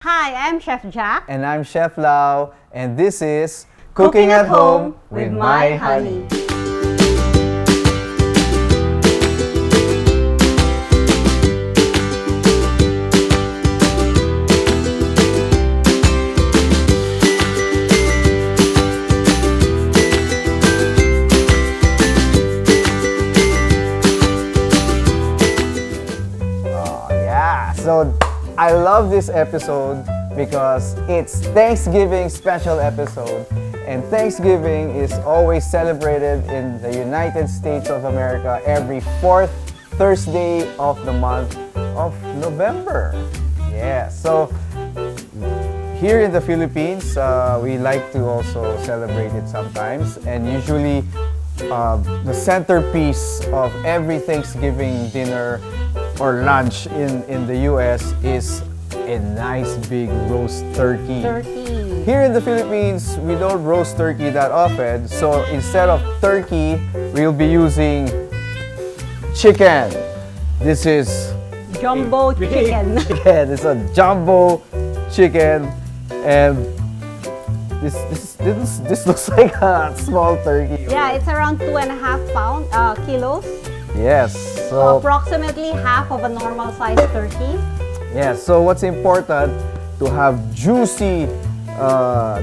Hi, I'm Chef Jack. And I'm Chef Lau, and this is Cooking at Home with My Honey. So I love this episode because it's Thanksgiving special episode, and Thanksgiving is always celebrated in the United States of America every fourth Thursday of the month of November. Yeah, so here in the Philippines, we like to also celebrate it sometimes, and usually the centerpiece of every Thanksgiving dinner or lunch in the US is a nice big roast turkey. Here in the Philippines, we don't roast turkey that often, so instead of turkey, we'll be using chicken. This is Jumbo chicken. It's a jumbo chicken, and this looks like a small turkey. Yeah, it's around 2.5 kilos. Yes. So approximately half of a normal sized turkey. Yeah, so what's important to have juicy,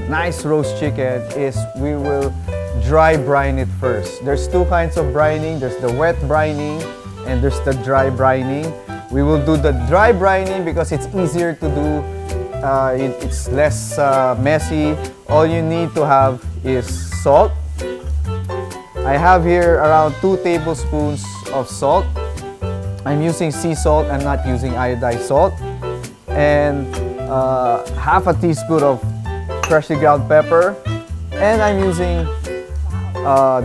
nice roast chicken is we will dry brine it first. There's two kinds of brining. There's the wet brining and there's the dry brining. We will do the dry brining because it's easier to do. It's less messy. All you need to have is salt. I have here around 2 tablespoons of salt. I'm using sea salt, I'm not using iodized salt. And half a teaspoon of freshly ground pepper. And I'm using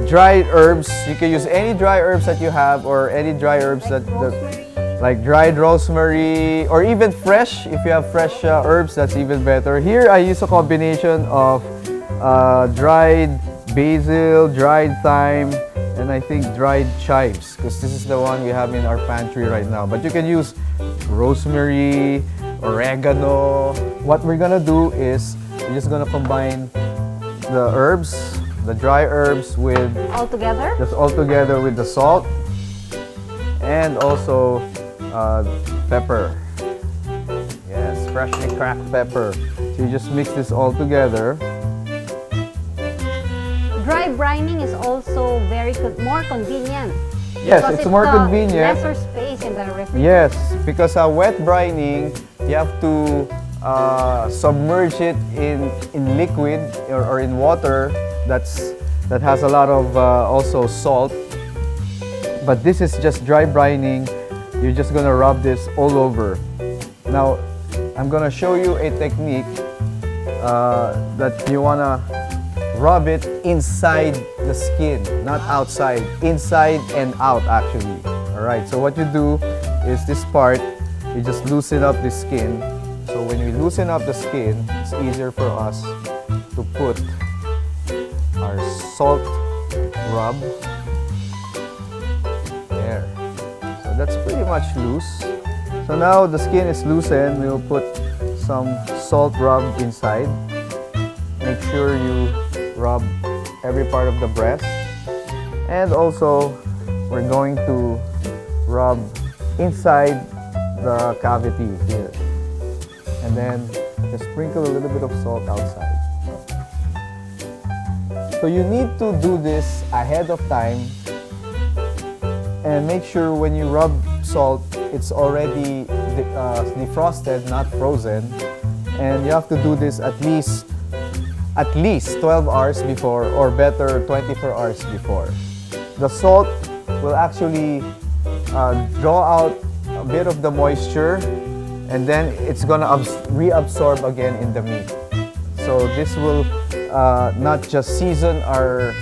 dried herbs. You can use any dry herbs that you have, or any dry herbs like dried rosemary, or even fresh. If you have fresh herbs, that's even better. Here I use a combination of dried basil, dried thyme, and I think dried chives, because this is the one we have in our pantry right now. But you can use rosemary, oregano. What we're gonna do is we're just gonna combine the herbs, the dry herbs with all together with the salt and also pepper. Yes, freshly cracked pepper. So you just mix this all together. Dry brining is also more convenient. Yes, it's more convenient. Lesser space in the refrigerator. Yes, because wet brining, you have to submerge it in liquid or in water that has a lot of also salt. But this is just dry brining. You're just gonna rub this all over. Now, I'm gonna show you a technique that you wanna rub it inside the skin, not outside, inside and out actually. Alright, so what you do is this part, you just loosen up the skin. So when we loosen up the skin, it's easier for us to put our salt rub. There. So that's pretty much loose. So now the skin is loosened, we'll put some salt rub inside. Make sure you rub every part of the breast, and also we're going to rub inside the cavity here, and then just sprinkle a little bit of salt outside. So you need to do this ahead of time, and make sure when you rub salt it's already defrosted, not frozen, and you have to do this at least 12 hours before, or better 24 hours before. The salt will actually draw out a bit of the moisture, and then it's gonna reabsorb again in the meat. So this will not just season our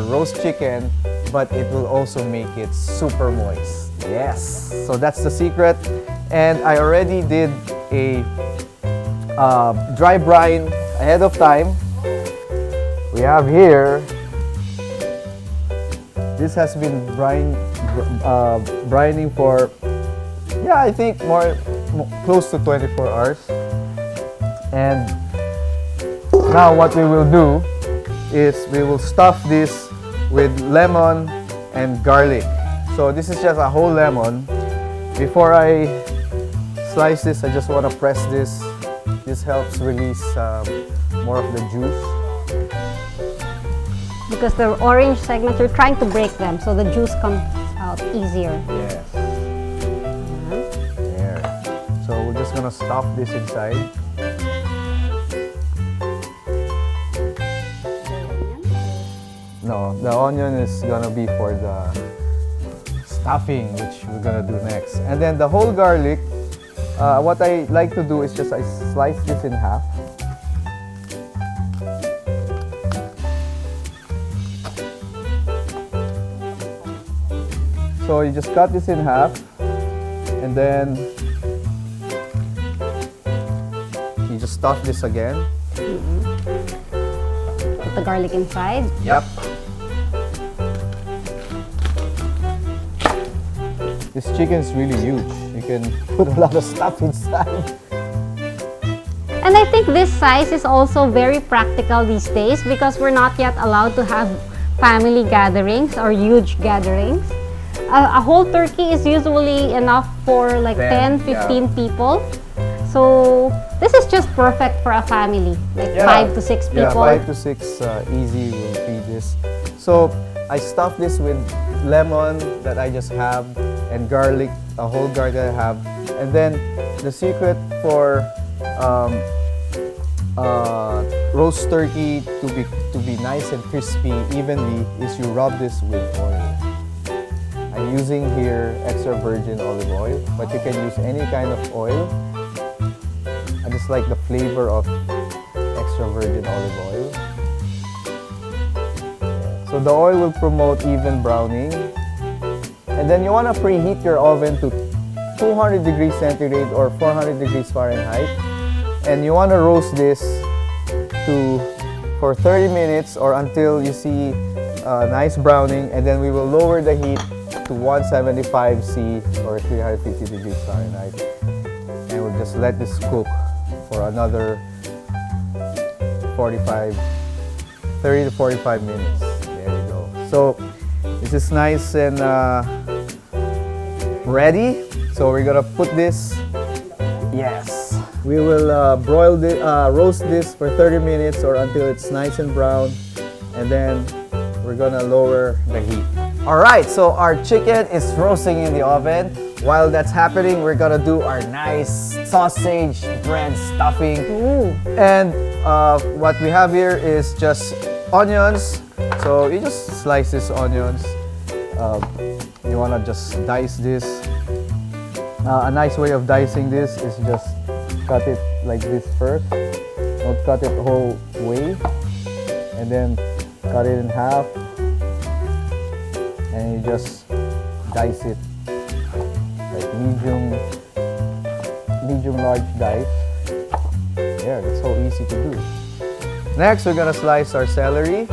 roast chicken, but it will also make it super moist. Yes, so that's the secret. And I already did a dry brine ahead of time. We have here, this has been brining for, I think close to 24 hours. And now what we will do is we will stuff this with lemon and garlic. So this is just a whole lemon. Before I slice this, I just want to press this. This helps release more of the juice. Because the orange segments, we're trying to break them so the juice comes out easier. Yes. There. So we're just gonna stuff this inside. No, the onion is gonna be for the stuffing, which we're gonna do next. And then the whole garlic, what I like to do is just I slice this in half. So you just cut this in half, and then you just stuff this again. Put the garlic inside. Yep. This chicken is really huge. You can put a lot of stuff inside. And I think this size is also very practical these days because we're not yet allowed to have family gatherings or huge gatherings. A whole turkey is usually enough for like 10, 15 people. So this is just perfect for a family, like 5 to 6 people. Yeah, 5 to 6 easy will feed this. So I stuff this with lemon that I just have and garlic, a whole garlic that I have. And then the secret for roast turkey to be nice and crispy evenly is you rub this with oil. I'm using here extra virgin olive oil, but you can use any kind of oil. I just like the flavor of extra virgin olive oil. So the oil will promote even browning. And then you want to preheat your oven to 200 degrees centigrade or 400 degrees Fahrenheit. And you want to roast this for 30 minutes or until you see nice browning. And then we will lower the heat to 175 C or 350 degrees Fahrenheit. And we'll just let this cook for another 30 to 45 minutes. There you go. So this is nice and ready. So we're gonna put this. Yes. We will roast this for 30 minutes or until it's nice and brown. And then we're gonna lower the heat. Alright, so our chicken is roasting in the oven. While that's happening, we're gonna do our nice sausage bread stuffing. Ooh. And what we have here is just onions. So you just slice these onions. You wanna just dice this. A nice way of dicing this is just cut it like this first. Don't cut it the whole way. And then cut it in half. And you just dice it like medium large dice. Yeah, that's so easy to do. Next, we're gonna slice our celery.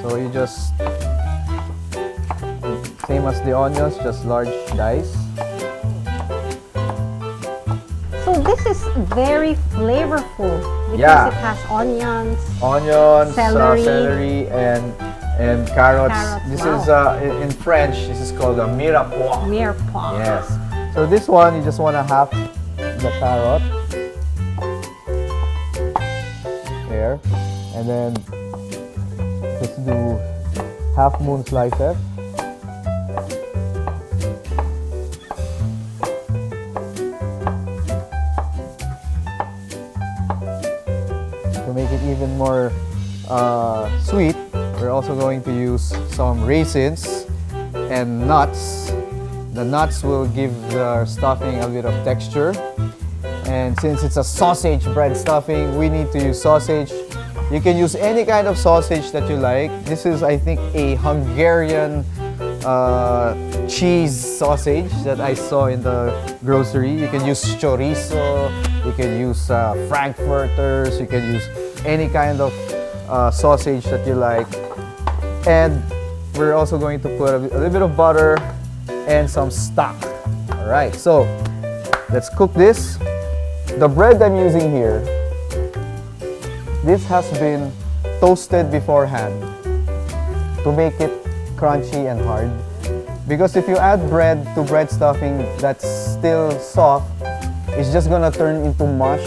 So you just, same as the onions, just large dice. So this is very flavorful because it has onions, celery, and carrots. This is in French. This is called a mirepoix. Mirepoix. Yes. So this one, you just want to half the carrot there, and then just do half moon slices. To make it even more sweet, we're also going to use some raisins and nuts. The nuts will give the stuffing a bit of texture. And since it's a sausage bread stuffing, we need to use sausage. You can use any kind of sausage that you like. This is, I think, a Hungarian cheese sausage that I saw in the grocery. You can use chorizo, you can use frankfurters, you can use any kind of sausage that you like. And we're also going to put a little bit of butter and some stock. All right, so let's cook this. The bread I'm using here this has been toasted beforehand to make it crunchy and hard. Because if you add bread to bread stuffing that's still soft, it's just gonna turn into mush,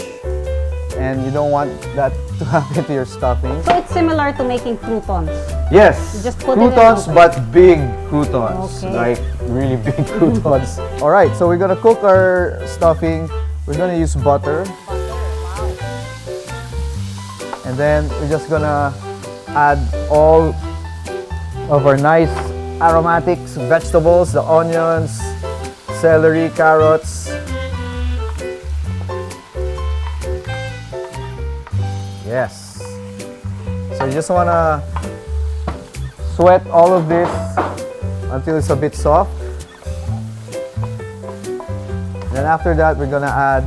and you don't want that to happen to your stuffing. So it's similar to making croutons. Yes, You just put it in croutons, oven. but big croutons, Okay. like really big croutons. All right, so we're gonna cook our stuffing. We're gonna use butter, and then we're just gonna add all of our nice aromatics, vegetables, the onions, celery, carrots. Yes. So you just wanna sweat all of this until it's a bit soft. Then after that, we're gonna add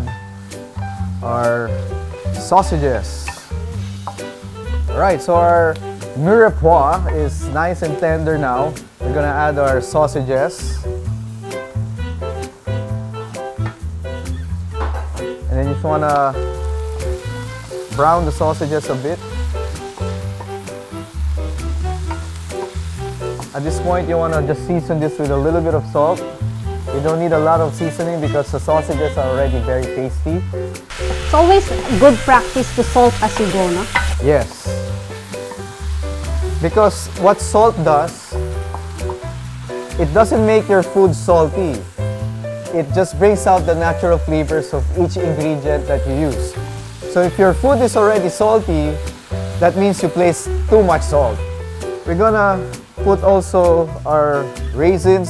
our sausages. All right, so our mirepoix is nice and tender now. We're gonna add our sausages. And then you just wanna brown the sausages a bit. At this point, you want to just season this with a little bit of salt. You don't need a lot of seasoning because the sausages are already very tasty. It's always good practice to salt as you go, no? Yes. Because what salt does, it doesn't make your food salty. It just brings out the natural flavors of each ingredient that you use. So if your food is already salty, that means you place too much salt. We're gonna put also our raisins.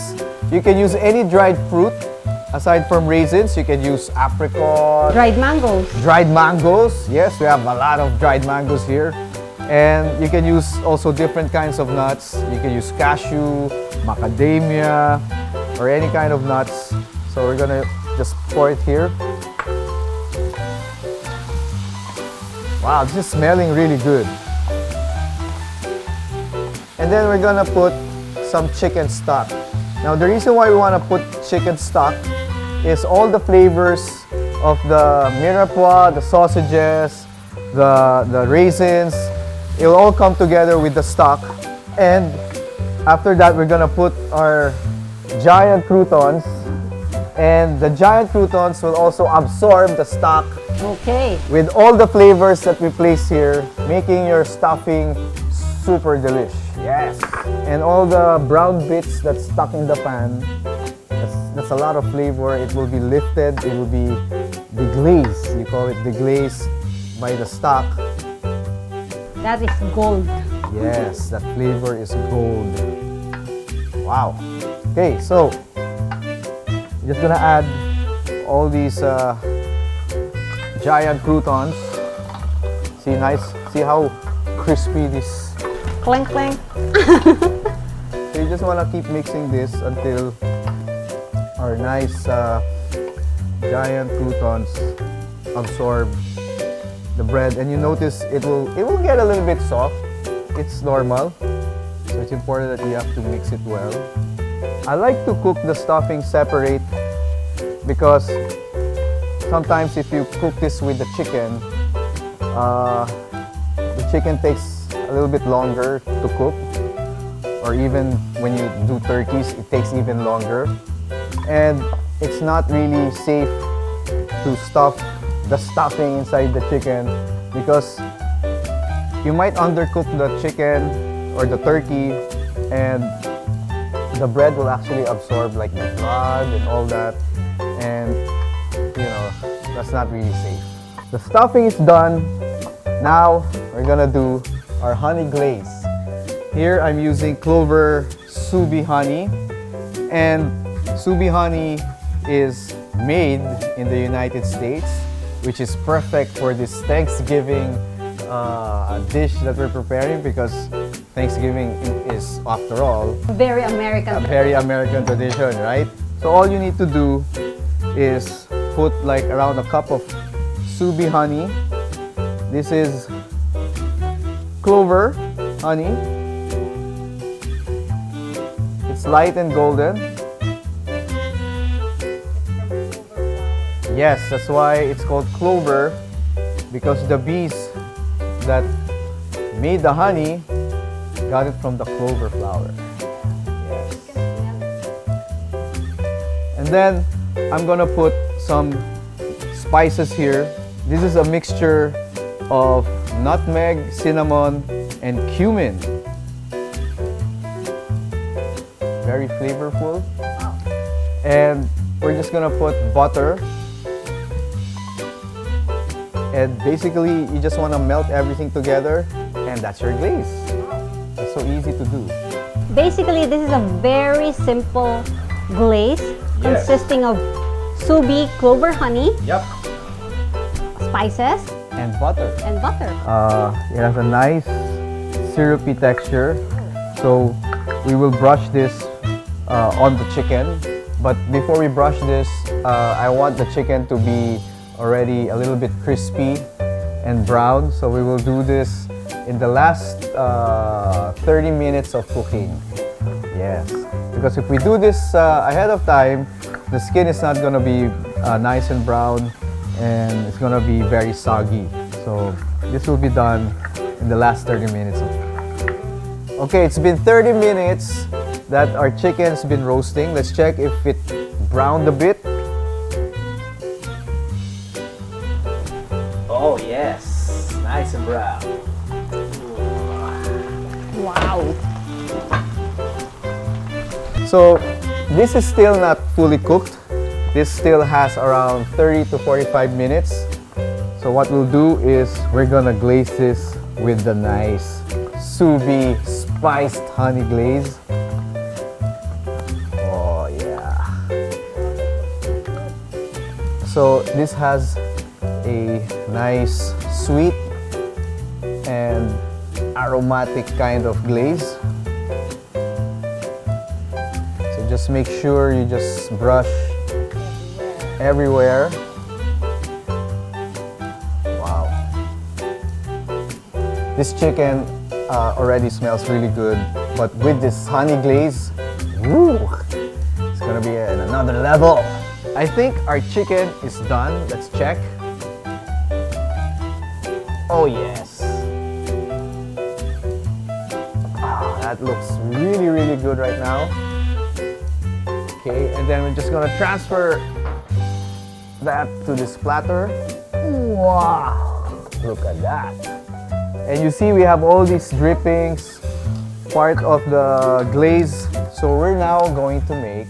You can use any dried fruit. Aside from raisins, you can use apricot, Dried mangoes. dried mangoes. Yes, we have a lot of dried mangoes here. And you can use also different kinds of nuts. You can use cashew, macadamia, or any kind of nuts. So we're gonna just pour it here. Wow, this is smelling really good. And then we're gonna put some chicken stock. Now the reason why we wanna put chicken stock is all the flavors of the mirepoix, the sausages, the raisins, it will all come together with the stock. And after that, we're gonna put our giant croutons, and the giant croutons will also absorb the stock Okay. with all the flavors that we place here, making your stuffing super delish. Yes. And all the brown bits that's stuck in the pan, that's a lot of flavor. It will be lifted, it will be deglazed. You call it deglazed by the stock. That is gold. Yes, that flavor is gold. Wow. Okay, so you're just gonna add all these giant croutons. See, nice. See how crispy this. Clink, clink. So you just wanna keep mixing this until our nice giant croutons absorb the bread, and you notice it will get a little bit soft. It's normal, so it's important that you have to mix it well. I like to cook the stuffing separate because sometimes if you cook this with the chicken takes a little bit longer to cook, or even when you do turkeys, it takes even longer. And it's not really safe to stuff the stuffing inside the chicken because you might undercook the chicken or the turkey, and the bread will actually absorb like the blood and all that, and you know, that's not really safe. The stuffing is done. Now we're gonna do our honey glaze. Here I'm using Clover Subi honey, and Subi honey is made in the United States, which is perfect for this Thanksgiving dish that we're preparing, because Thanksgiving is, after all, Very American. a very American tradition, right? So all you need to do is put like around a cup of Subi honey. This is Clover honey. It's light and golden. Yes, that's why it's called clover, because the bees that made the honey got it from the clover flower. Yes. And then I'm gonna put some spices here. This is a mixture of nutmeg, cinnamon, and cumin. Very flavorful. And we're just gonna put butter. And basically, you just wanna melt everything together, and that's your glaze. It's so easy to do. Basically, this is a very simple glaze consisting of subi, clover honey, Yep. spices, And butter. and butter. It has a nice syrupy texture. So we will brush this on the chicken. But before we brush this, I want the chicken to be already a little bit crispy and brown. So we will do this in the last 30 minutes of cooking. Yes, because if we do this ahead of time, the skin is not gonna be nice and brown, and it's gonna be very soggy. So this will be done in the last 30 minutes. Okay, it's been 30 minutes that our chicken's been roasting. Let's check if it browned a bit. Oh yes, nice and brown. Wow. So this is still not fully cooked. This still has around 30 to 45 minutes. So what we'll do is we're gonna glaze this with the nice subi spiced honey glaze. Oh yeah. So this has a nice sweet and aromatic kind of glaze. So just make sure you just brush everywhere. Wow. This chicken already smells really good, but with this honey glaze, woo, it's gonna be at another level. I think our chicken is done. Let's check. Oh yes. That looks really, really good right now. Okay, and then we're just gonna transfer that to this platter. Wow, look at that. And you see we have all these drippings, part of the glaze. So we're now going to make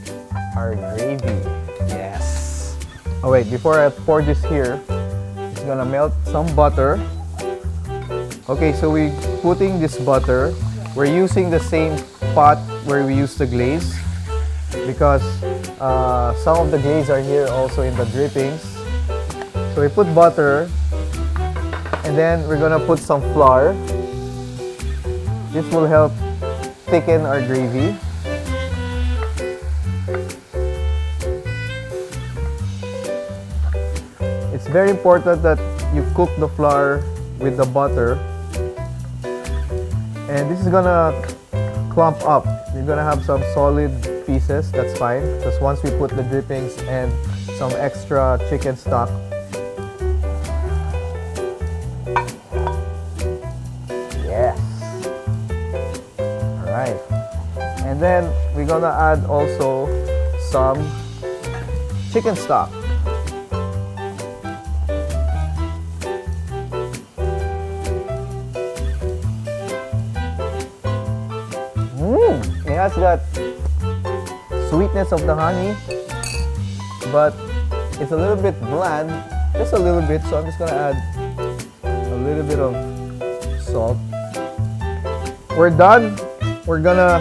our gravy. Yes. Oh wait, before I pour this here, it's gonna melt some butter. Okay, so we're putting this butter. We're using the same pot where we used the glaze because some of the glaze are here also in the drippings. So we put butter, and then we're gonna put some flour. This will help thicken our gravy. It's very important that you cook the flour with the butter, and this is gonna clump up. You're gonna have some solid pieces, that's fine, because once we put the drippings and some extra chicken stock, yes. Alright, and then we're gonna add also some chicken stock. It has that sweetness of the honey, but it's a little bit bland, just a little bit, so I'm just gonna add a little bit of salt. We're done. We're gonna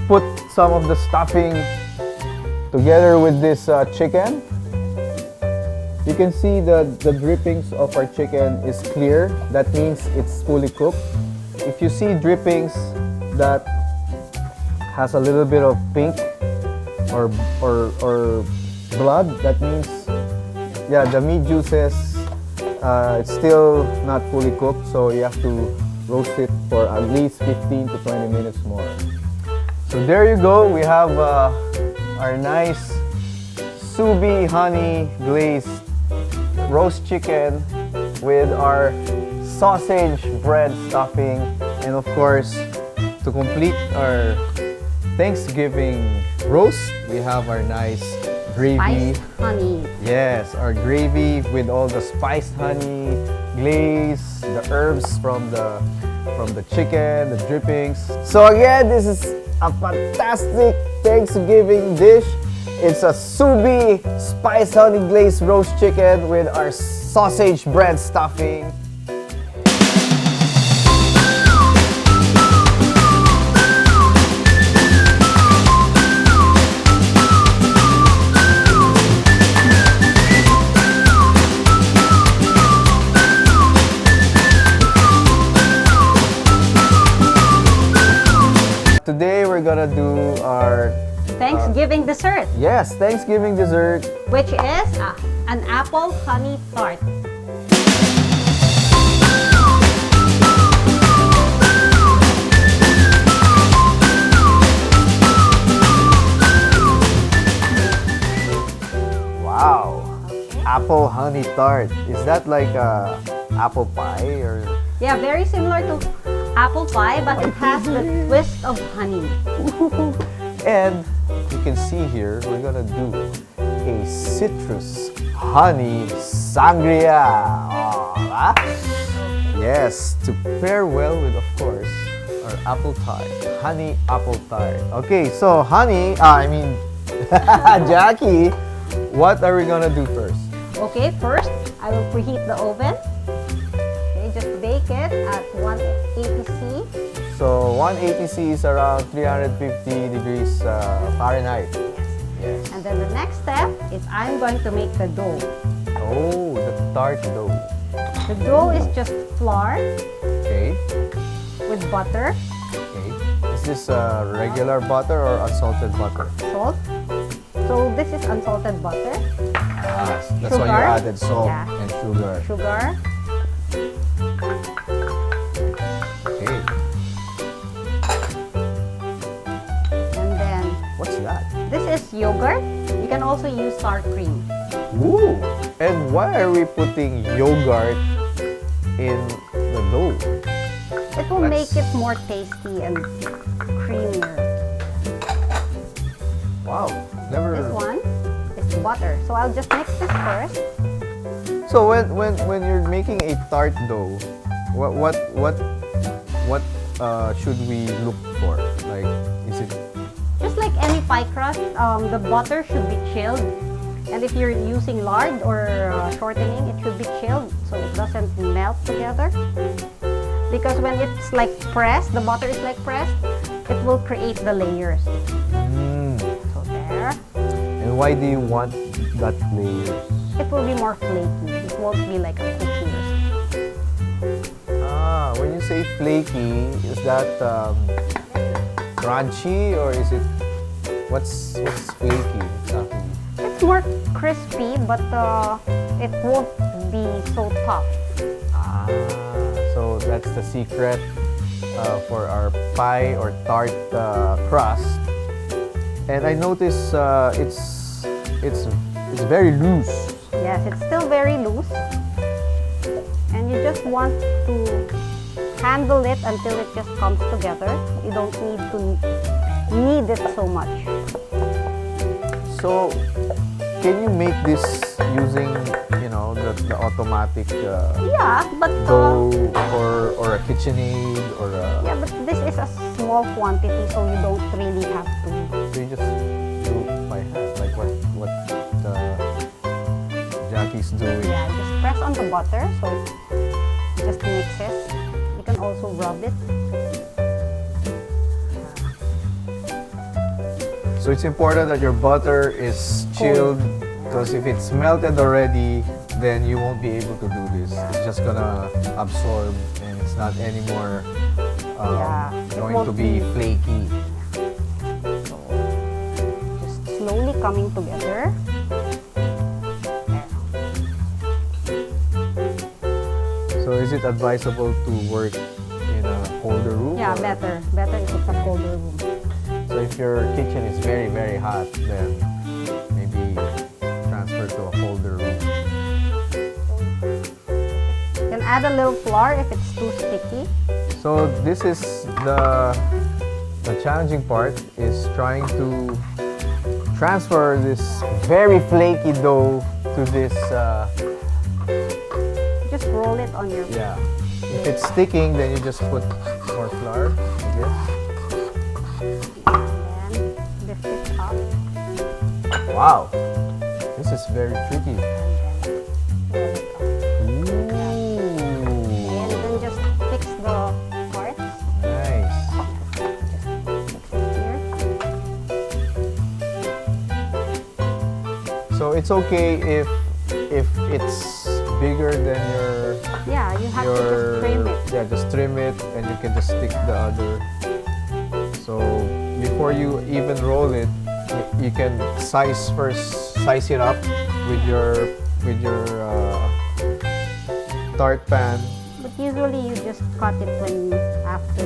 put some of the stuffing together with this chicken. You can see the drippings of our chicken is clear. That means it's fully cooked. If you see drippings that has a little bit of pink or blood, that means, yeah, the meat juices, it's still not fully cooked, so you have to roast it for at least 15 to 20 minutes more. So there you go, we have our nice subi honey glazed roast chicken with our sausage bread stuffing, and of course, to complete our Thanksgiving roast, we have our nice gravy. Spiced honey. Yes, our gravy with all the spiced honey, glaze, the herbs from the chicken, the drippings. So again, this is a fantastic Thanksgiving dish. It's a Subi spiced honey glazed roast chicken with our sausage bread stuffing. Today we're gonna do our Thanksgiving dessert, Thanksgiving dessert. which is an apple honey tart. Wow, apple honey tart. Is that like a apple pie or? Yeah, very similar to apple pie, but it has the twist of honey. And you can see here, we're gonna do a citrus honey sangria. Oh, ah? Yes, to pair well with, of course, our apple tart, honey apple tart. Okay, so Jackie, what are we gonna do first? Okay, first, I will preheat the oven. Okay, just bake it at 180 C. So 180 C is around 350 degrees Fahrenheit. Yes. And then the next step is I'm going to make the dough. Oh, the tart dough. The dough is just flour Okay. with butter, Okay. Is this regular butter or unsalted butter? salt. So this is unsalted butter, Ah, that's why you Sugar. added salt Yeah. and sugar. sugar, Okay. and then What's that? this is yogurt. You can also use sour cream. Ooh. And why are we putting yogurt in the dough? It will make That's- it more tasty and creamier. Wow. This Never. one is butter. So I'll just mix this first. So when you're making a tart dough, what should we look for? Like, is it? Just like any pie crust, the butter should be chilled. And if you're using lard or shortening, it should be chilled so it doesn't melt together. Because when it's like pressed, the butter is like pressed, it will create the layers. Mm. So there. And why do you want that layer? It will be more flaky. It won't be like a cookie or something. Ah, when you say flaky, is that crunchy or is it? What's flaky exactly? It's more crispy, but it won't be so tough. Ah, so that's the secret for our pie or tart crust. And I notice it's very loose. Yes, it's still very loose. And you just want to handle it until it just comes together. You don't need to knead it so much. So, can you make this using the automatic Yeah, but dough or a KitchenAid or a? yeah, but this is a small quantity, so you don't really have to. So you just do it by hand, like what Jackie's doing. Yeah, just press on the butter, so it just mixes. You can also rub it. So it's important that your butter is chilled because if it's melted already, then you won't be able to do this. It's just gonna absorb and it's not anymore Yeah, it going won't to be be- flaky. So just slowly coming together. There. So is it advisable to work in a colder room? Yeah, or- better. Better if it's a colder room. So if your kitchen is very, very hot, then maybe transfer to a colder room. You can add a little flour if it's too sticky. So this is the challenging part is trying to transfer this very flaky dough to this Just roll it on your yeah. If it's sticking, then you just put more flour, I guess. and then lift it up. Wow, this is very tricky. And then roll it up. Ooh, And then just fix the parts. nice. Fix it here. So it's okay if it's bigger than Yeah, you have to just trim it. yeah, just trim it, and you can just stick the other. So before you even roll it, you can size it up with your tart pan. But usually you just cut it after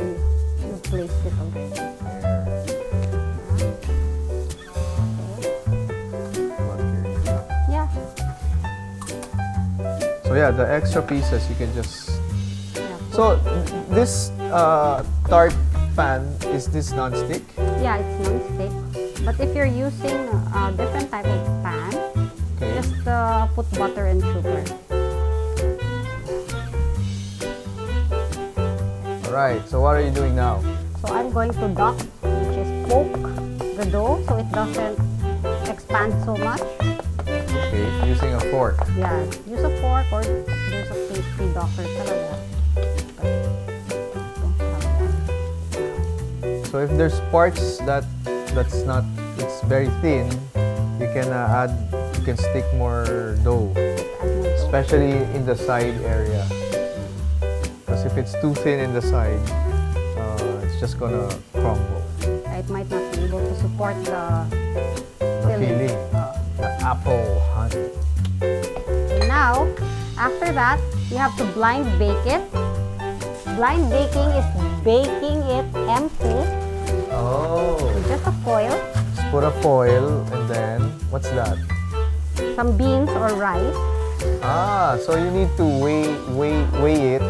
you placed it already. Yeah. So yeah, the extra pieces you can just. Yeah. So this tart pan, is this non-stick? Yeah, it's non-stick. But if you're using a different type of pan, Okay. just put butter and sugar. All right. So what are you doing now? So I'm going to duck, which is poke the dough so it doesn't expand so much. Okay, using a fork. Yeah, use a fork or there's a pastry docker talaga. So if there's parts that's not, it's very thin, you can stick more dough, especially in the side area. Because if it's too thin in the side, it's just gonna crumble. It might not be able to support the The filling, the apple honey. Now, after that, you have to blind bake it. Blind baking is baking it empty Oh, with just a foil, just put a foil and then what's that? some beans or rice. Ah, so you need to weigh it.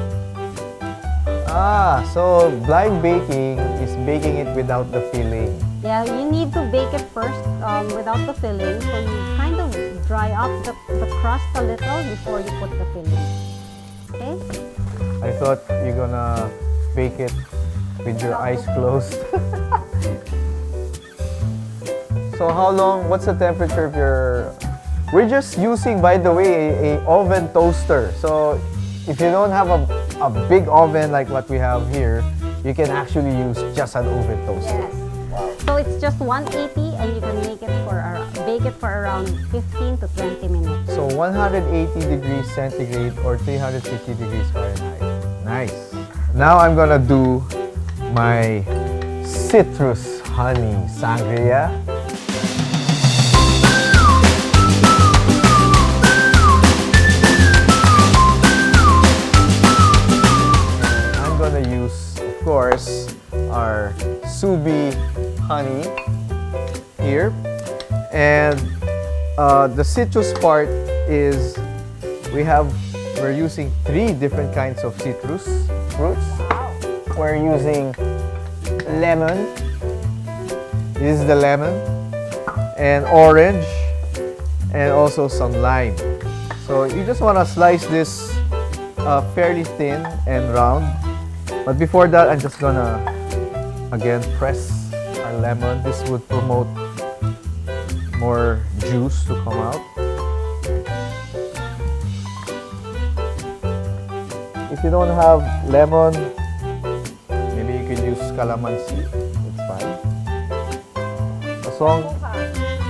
Ah, so blind baking is baking it without the filling. Yeah, you need to bake it first without the filling, so you kind of dry up the crust a little before you put the filling. Okay? I thought you're gonna bake it with your eyes closed. So how long, what's the temperature of your... We're just using, by the way, a oven toaster. So if you don't have a big oven like what we have here, you can actually use just an oven toaster. Yes. So it's just 180 and you can bake it for around 15 to 20 minutes. So 180 degrees centigrade or 350 degrees Fahrenheit. Nice. Now I'm gonna do my citrus honey sangria. I'm gonna use, of course, our Subi honey here. And the citrus part is we're using 3 different kinds of citrus fruits. We're using lemon. This is the lemon, and orange, and also some lime. So you just want to slice this fairly thin and round. But before that, I'm just gonna again press our lemon. This would promote more juice to come out. If you don't have lemon, maybe you could use calamansi. It's fine. Asong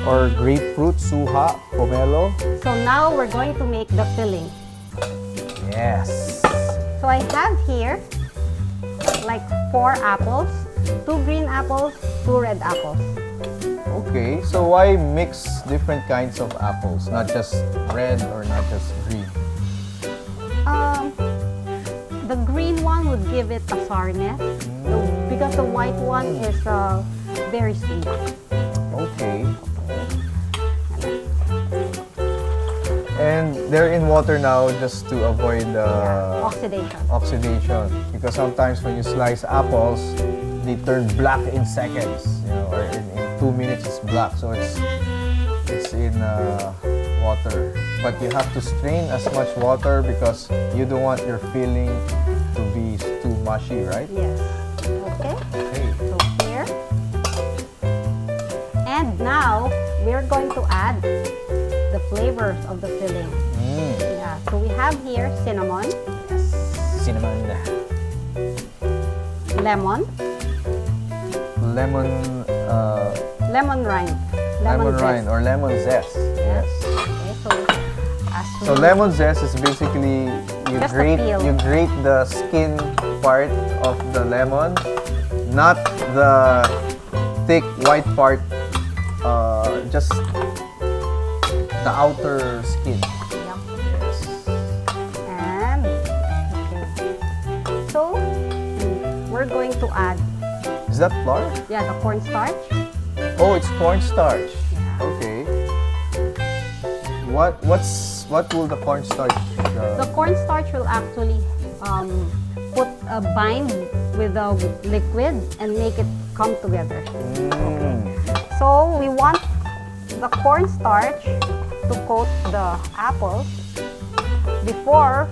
or grapefruit, suha, pomelo. So now we're going to make the filling. Yes. So I have here like 4 apples, 2 green apples, 2 red apples. Okay, so why mix different kinds of apples, not just red or not just green? The green one would give it a sourness because the white one is very sweet. Okay. And they're in water now just to avoid Oxidation. oxidation. Because sometimes when you slice apples, they turn black in seconds, or in 2 minutes it's black. So it's in water. But you have to strain as much water because you don't want your filling to be too mushy, right? Yes. Okay. Okay. So here. And now we're going to add the flavors of the filling. Yeah. So we have here cinnamon, Cinnamon, lemon, lemon rind, lemon zest. rind or lemon zest. Yes. Okay. So So lemon zest is basically Just the peel. you grate the skin part of the lemon, not the thick white part, just the outer skin. Yep. And okay. So we're going to add Is that flour? the cornstarch. Oh, it's cornstarch. Yeah. Okay. What will the cornstarch? The cornstarch will actually put a bind with the liquid and make it come together. So we want the cornstarch to coat the apples before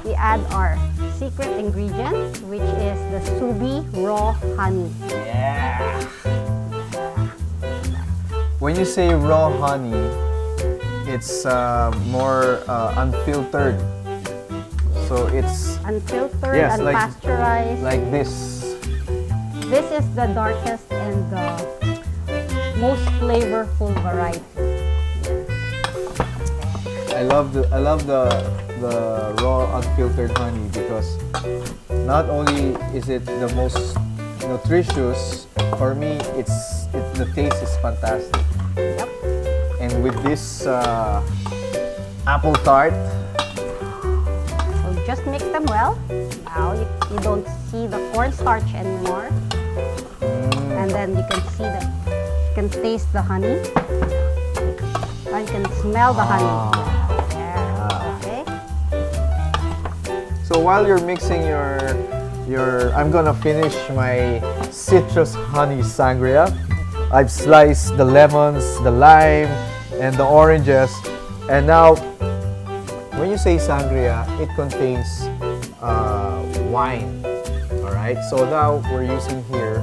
we add our secret ingredient, which is the Subi raw honey. Yeah. When you say raw honey, it's more unfiltered. So it's Unfiltered, Yes, like- unpasteurized. like this. This is the darkest and the most flavorful variety. I love the raw unfiltered honey because not only is it the most nutritious, for me the taste is fantastic. Yep. And with this apple tart, So just mix them well. Now you don't see the cornstarch anymore. And then you can see you can taste the honey. And you can smell the honey. Yeah. Okay. so while you're mixing I'm gonna finish my citrus honey sangria. I've sliced the lemons, the lime, and the oranges. And now, when you say sangria, it contains wine. All right. So now we're using here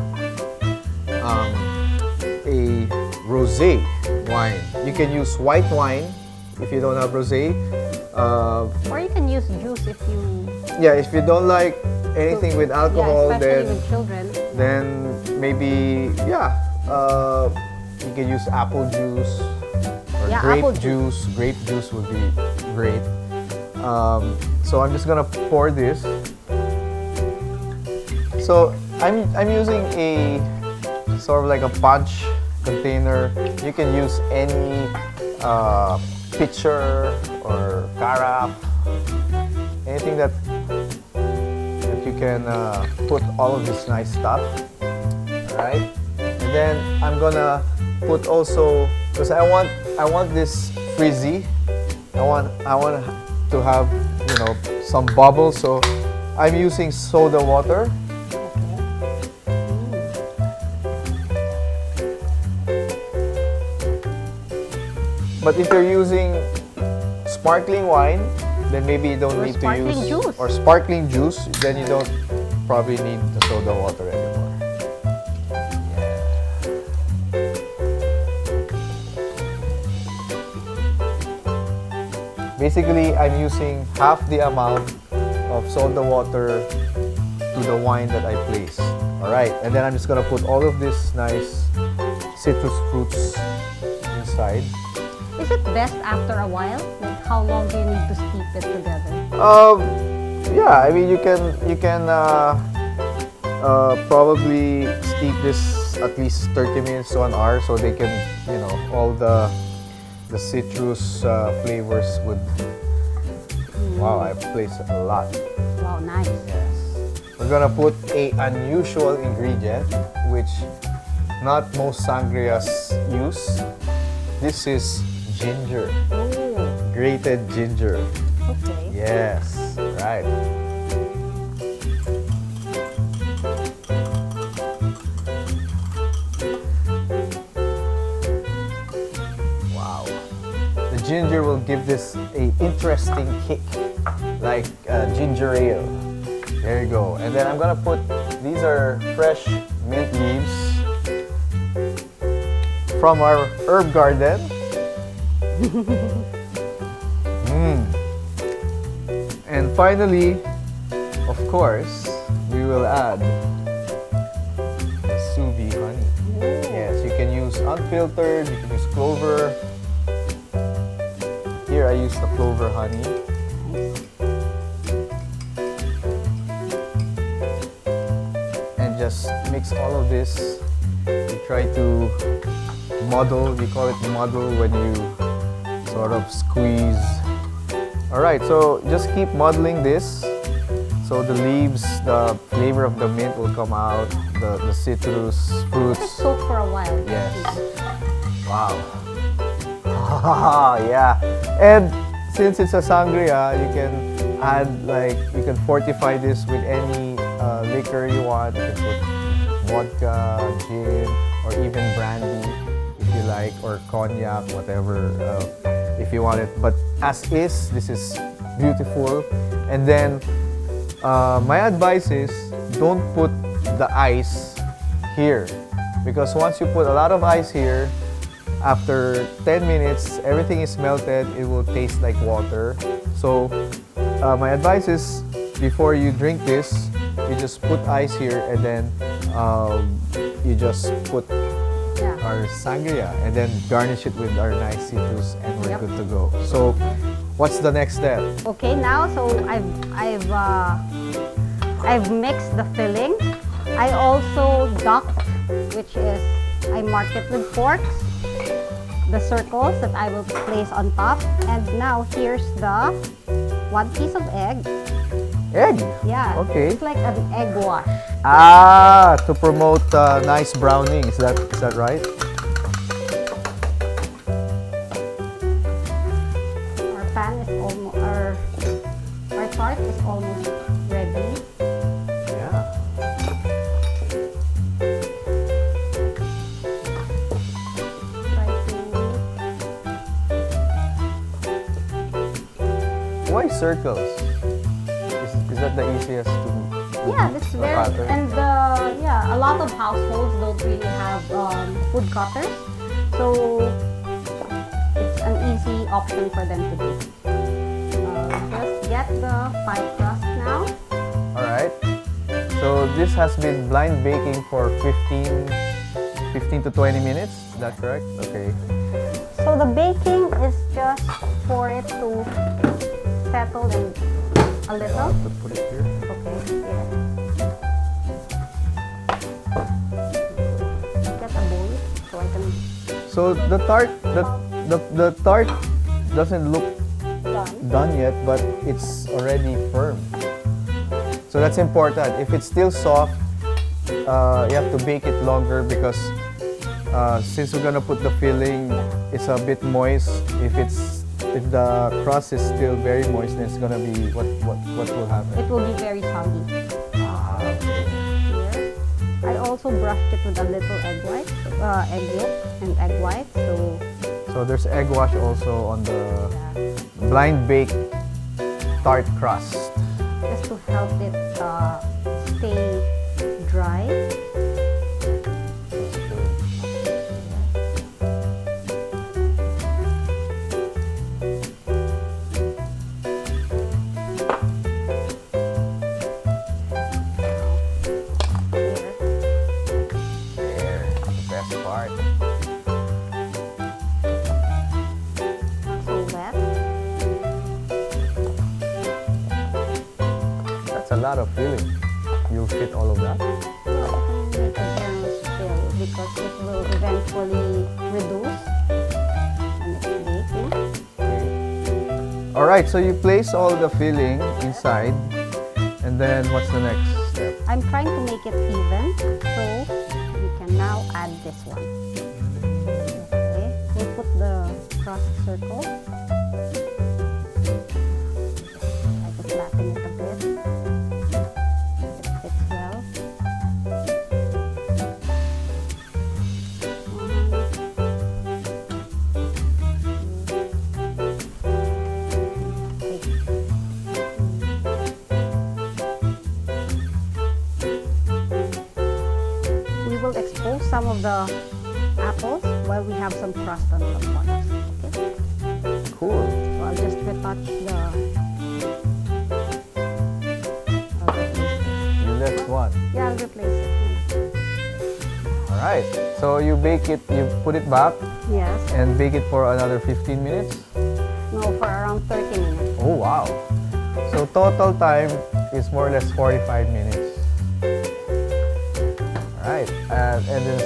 a rosé wine. You can use white wine if you don't have rosé. Or you can use juice if you If you don't like anything with alcohol, especially with children. then maybe you can use apple juice or Yeah, grape apple juice. Grape juice would be great. So I'm just gonna pour this. So I'm using a sort of like a punch container. You can use any pitcher or carafe, anything that you can put all of this nice stuff. All right, and then I'm gonna put also, because I want this frizzy. I want to have some bubbles. So I'm using soda water. But if you're using sparkling wine, then maybe you don't Or need to sparkling use juice. or sparkling juice. Then you don't probably need the soda water anymore. Basically, I'm using half the amount of soda water to the wine that I placed. All right, and then I'm just gonna put all of this nice citrus fruits inside. Is it best after a while? Like how long do you need to steep it together? Yeah, I mean you can probably steep this at least 30 minutes to an hour, so they can all the citrus flavors would. Wow, I placed a lot. Wow, nice. Yes. We're gonna put a unusual ingredient which not most sangrias use. This is ginger. Oh, grated ginger. Okay. Yes, right. Wow. The ginger will give this a interesting kick, like ginger ale. There you go. And then I'm gonna put, these are fresh mint leaves from our herb garden. And finally, of course, we will add the Subi honey. Yes, you can use unfiltered, you can use clover. Here I use the clover honey. And just mix all of this. You try to muddle, we call it muddle when you sort of squeeze. Alright, so just keep muddling this. So the leaves, the flavor of the mint will come out, the citrus Let it fruits. soak for a while. Yes. Wow. Yeah. And since it's a sangria, you can add, like, you can fortify this with any liquor you want. You can put vodka, gin, or even brandy if you like, or cognac, whatever, if you want it. But as is, this is beautiful. And then my advice is, don't put the ice here, because once you put a lot of ice here, after 10 minutes, everything is melted, it will taste like water. So my advice is, before you drink this, you just put ice here, and then you just put our sangria, and then garnish it with our nice citrus, and we're Yep. good to go. So what's the next step? Okay, now so I've mixed the filling. I also ducked, which is I mark it with forks, the circles that I will place on top. And now here's the one piece of egg. Egg? Yeah. Okay. It's like an egg wash. Ah, to promote nice browning. Is that right? Our pan is almost our tart is almost ready. Yeah. Try to Why circles? Is that the easiest to Yeah, this is very pattern? and yeah, a lot of households don't really have food cutters, so it's an easy option for them to do. Just get the pie crust now. All right. So this has been blind baking for 15 to 20 minutes. Is that correct? Okay. So the baking is just for it to settle in a little. To put it here. Okay, yeah. Get a bowl so I can So the tart doesn't look done. done yet, but it's already firm. So that's important. If it's still soft, you have to bake it longer, because since we're gonna put the filling, it's a bit moist. If the crust is still very moist, then it's gonna be what will happen? It will be very soggy. Here. I also brushed it with a little egg yolk and egg white. So there's egg wash also on the blind bake tart crust. Just to help it stay dry. Here. There, the best part. So wet. That's a lot of filling. You'll fit all of that. So I can make a generous fill because it will eventually reduce when it's baking. Okay. All right, so you place all the filling inside, and then what's the next step? I'm trying to make it even, so we can now add this one. Okay, we'll put the crust circle. some of the apples while we have some crust on the corners. Okay? Cool. So I'll just retouch the. You left one. Yeah, I'll replace it. All right. So you bake it, you put it back Yes. and bake it for another 15 minutes. No, for around 30 minutes. Oh, wow. So total time is more or less 45 minutes. All right. And then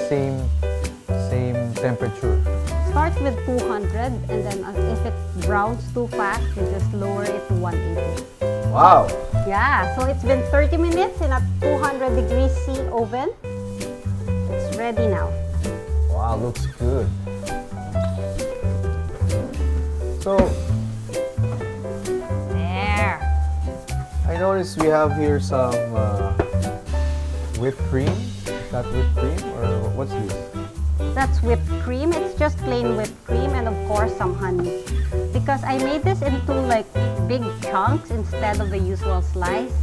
same temperature. Start with 200, and then if it browns too fast, you just lower it to 180. Wow. Yeah, so it's been 30 minutes in a 200 degrees C oven. It's ready now. Wow, looks good. So There. I noticed we have here some whipped cream. Is that whipped cream or what's this? That's whipped cream. It's just plain whipped cream and of course some honey. Because I made this into like big chunks instead of the usual slice.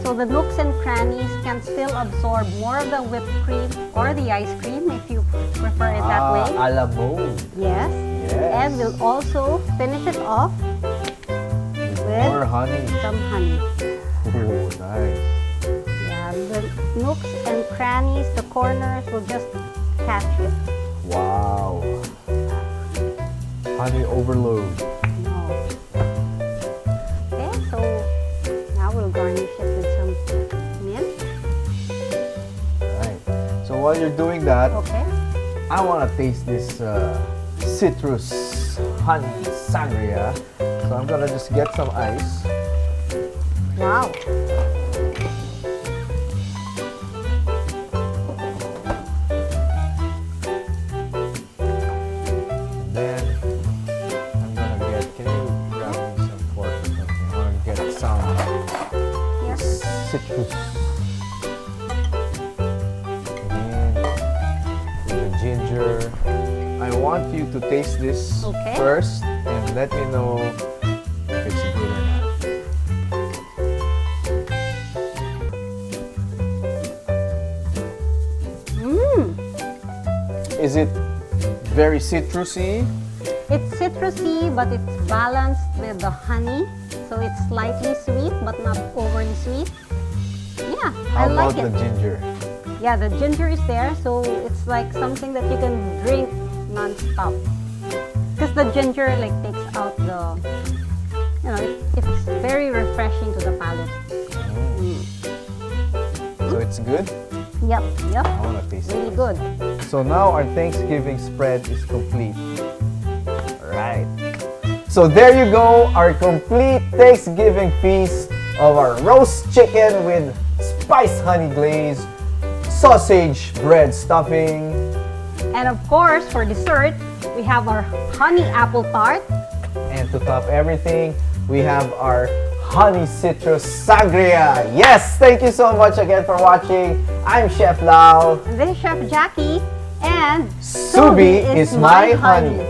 So the nooks and crannies can still absorb more of the whipped cream or the ice cream if you prefer it that way. A la mode. Yes. Yes. And we'll also finish it off with More honey. some honey. Oh, nice. Yeah, the nooks and crannies, the corners will just catch it. Wow. Honey overload. No. Okay, so now we'll garnish it with some mint. Right. So while you're doing that, Okay. I want to taste this citrus honey sangria. So I'm gonna just get some ice. Wow. Then I'm gonna get. Can you grab me some fork or something? I want to get some Yes. citrus. Again, with the ginger. I want you to taste this Okay. first and let me know if it's good or not. Mmm. Is it very citrusy? It's citrusy, but it's balanced with the honey. So it's slightly sweet, but not overly sweet. Yeah, How I like about it. the ginger? Yeah, the ginger is there, so it's like something that you can drink non-stop. Because the ginger like takes out the, it's very refreshing to the palate. So it's good? Yep, I want to taste really it. good. So now our Thanksgiving spread is complete. Right. So there you go, our complete Thanksgiving feast of our roast chicken with spiced honey glaze, sausage bread stuffing. And of course, for dessert, we have our honey apple tart. And to top everything, we have our honey citrus sangria. Yes, thank you so much again for watching. I'm Chef Lau. And this is Chef Jackie. And Subi is my honey.